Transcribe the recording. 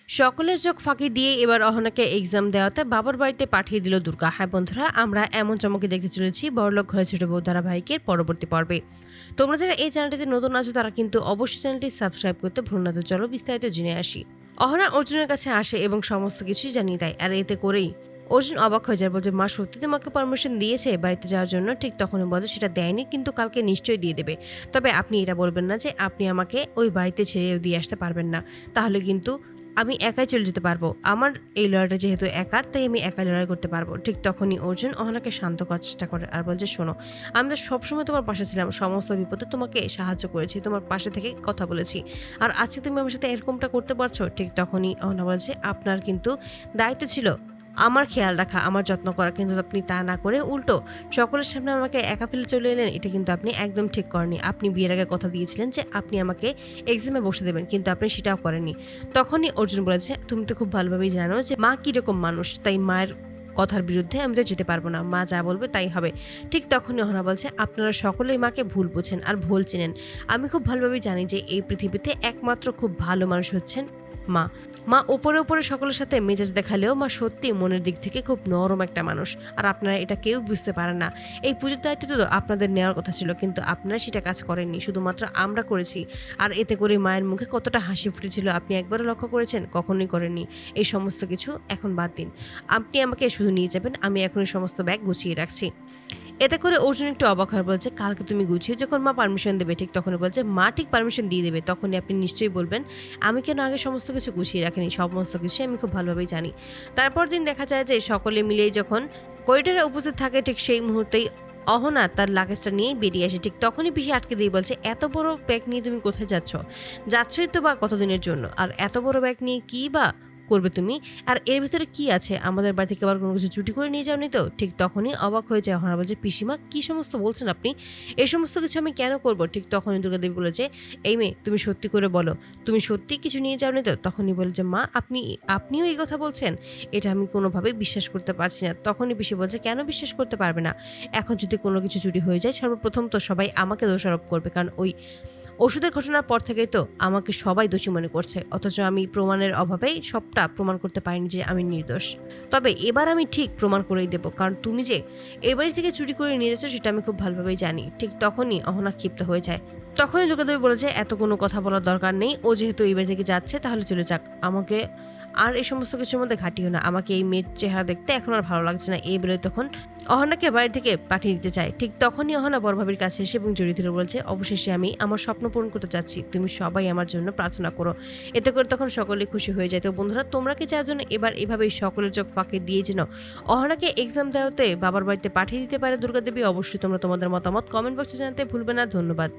সকলের চোখ ফাঁকি দিয়ে এবার অহনাকে এক্সাম দেওয়াতে বাবার বাড়িতে পাঠিয়ে দিল দুর্গা। হ্যাঁ বন্ধুরা, আমরা এমন চমকে দেখতে চলেছি বড়লোক ঘরে ছোট বউ ধারাবাহিকের পরবর্তী পর্বে। তোমরা যারা এই চ্যানেলটিতে নতুন আছো তারা কিন্তু অবশ্যই চ্যানেলটি সাবস্ক্রাইব করতে ভুলো না। তো চলো বিস্তারিত জেনে আসি। অহনা অর্জুনের কাছে আসে এবং সমস্ত কিছুই জানিয়ে দেয়, আর এতে করেই অর্জুন অবাক হয়ে যায়, বলছে মা সত্যি তোমাকে পারমিশন দিয়েছে বাড়িতে যাওয়ার জন্য? ঠিক তখনই বলে সেটা দেয়নি, কিন্তু কালকে নিশ্চয়ই দিয়ে দেবে। তবে আপনি এটা বলবেন না যে আপনি আমাকে ওই বাড়িতে ছেড়েও দিয়ে আসতে পারবেন না, তাহলে কিন্তু আমি একাই চলে যেতে পারবো। আমার এই লড়াইটা যেহেতু একার, তাই আমি একাই লড়াই করতে পারবো। ঠিক তখনই অর্জুন অহনাকে শান্ত করার চেষ্টা করে আর বলছে শোনো, আমরা সবসময় তোমার পাশে ছিলাম, সমস্ত বিপদে তোমাকে সাহায্য করেছি, তোমার পাশে থেকে কথা বলেছি, আর আজকে তুমি আমার সাথে এরকমটা করতে পারছো? ঠিক তখনই অহনা বলছে আপনার কিন্তু দায়িত্ব ছিল আমার খেয়াল রাখা, আমার যত্ন করা, কিন্তু আপনি তা না করে উল্টো সকলের সামনে আমাকে একা ফেলে চলে এলেন। এটা কিন্তু আপনি একদম ঠিক করেননি। আপনি বিয়ের আগে কথা দিয়েছিলেন যে আপনি আমাকে এক্সামে বসে দেবেন, কিন্তু আপনি সেটাও করেননি। তখনই অর্জুন বলেছে তুমি তো খুব ভালোভাবেই জানো যে মা কীরকম মানুষ, তাই মায়ের কথার বিরুদ্ধে আমি তো যেতে পারবো না, মা যা বলবে তাই হবে। ঠিক তখনই অহনা বলছে আপনারা সকলেই মাকে ভুল বোঝেন আর ভুল চেনেন। আমি খুব ভালোভাবেই জানি যে এই পৃথিবীতে একমাত্র খুব ভালো মানুষ হচ্ছেন মা। মা উপরে উপরে সকলের সাথে মেজাজ দেখালেও মা সত্যি মনের দিক থেকে খুব নরম একটা মানুষ, আর আপনারা এটা কেউ বুঝতে পারেন না। এই পুজোর দায়িত্ব তো আপনাদের নেওয়ার কথা ছিল, কিন্তু আপনারা সেটা কাজ করেননি, শুধুমাত্র আমরা করেছি। আর এতে করে মায়ের মুখে কতটা হাসি ফুটেছিল আপনি একবারও লক্ষ্য করেছেন? কখনোই করেননি। এই সমস্ত কিছু এখন বাদ দিন, আপনি আমাকে শুধু নিয়ে যাবেন, আমি এখন এই সমস্ত ব্যাগ গুছিয়ে রাখছি। এতে করে অর্জুন একটু অবাক হয়ে বলছে কালকে তুমি গুছিয়ে যখন মা পারমিশন দেবে, ঠিক তখনই বলছে মা ঠিক পারমিশন দিয়ে দেবে, তখনই আপনি নিশ্চয়ই বলবেন আমি কেন আগে সমস্ত কিছু গুছিয়ে রাখিনি। সমস্ত কিছু আমি খুব ভালোভাবেই জানি। তারপর দিন দেখা যায় যে সকলে মিলেই যখন করিডোরে উপস্থিত থাকে, ঠিক সেই মুহূর্তেই অহনা তার লাগেজটা নিয়ে বেরিয়ে আসে। ঠিক তখনই পিছিয়ে আটকে দিয়ে বলছে এত বড় ব্যাগ নিয়ে তুমি কোথায় যাচ্ছই তো বা কতদিনের জন্য, আর এত বড় ব্যাগ নিয়ে কি বা করবে তুমি? আর এর ভিতরে কি আছে? আমাদের বাড়ি থেকে আবার কোনো কিছু চুরি করে নিয়ে যাওনি তো? ঠিক তখনই অবাক হয়ে যায় অহনা, বলছে পিসিমা কি সমস্ত বলছেন আপনি? এই সমস্ত কিছু আমি কেন করব? ঠিক তখনই দুর্গাদেবী বলেছে এই মেয়ে তুমি সত্যি করে বলো, তুমি সত্যি কিছু নিয়ে যাওনি তো? তখনই বলে যে মা আপনিও এই কথা বলছেন, এটা আমি কোনোভাবেই বিশ্বাস করতে পারছি না। তখনই পিসি বলছে কেন বিশ্বাস করতে পারবে না? এখন যদি কোনো কিছু চুরি হয়ে যায় সর্বপ্রথম তো সবাই আমাকে দোষারোপ করবে, কারণ ওই ওষুধের ঘটনার পর থেকেই তো আমাকে সবাই দোষী মনে করছে, অথচ আমি প্রমাণের অভাবেই সবটা প্রমাণ করতে পারিনি যে আমি নির্দোষ। তবে এবার আমি ঠিক প্রমাণ করেই দেবো, কারণ তুমি যে এ বাড়ি থেকে চুরি করে নিয়ে যাচ্ছ সেটা আমি খুব ভালোভাবেই জানি। ঠিক তখনই অহনা ক্ষিপ্ত হয়ে যায়। তখনই দুর্গাদেবী বলেছে এত কোনো কথা বলার দরকার নেই, ও যেহেতু এই বাড়ি থেকে যাচ্ছে তাহলে চলে যাক, আমাকে আর এই সমস্ত কিছুর মধ্যে ঘাটিও না, আমাকে এই মেয়ের চেহারা দেখতে এখন আর ভালো লাগছে না। এই বলে তখন অহনাকে বাড়ি থেকে পাঠিয়ে দিতে চায়। ঠিক তখনই অহনা বড় ভাবির কাছে এসে এবং জড়িয়ে ধরে বলছে অবশেষে আমি আমার স্বপ্ন পূরণ করতে যাচ্ছি, তুমি সবাই আমার জন্য প্রার্থনা করো। এতে করে তখন সকলে খুশি হয়ে যায়। তো বন্ধুরা, তোমরা কি চাও জন্য এবার এভাবেই সকলের চোখ ফাঁকে দিয়ে যেন অহনাকে এক্সাম দেওয়াতে বাবার বাড়িতে পাঠিয়ে দিতে পারে দুর্গাদেবী? অবশ্যই তোমরা তোমাদের মতামত কমেন্ট বক্সে জানাতে ভুলবে না। ধন্যবাদ।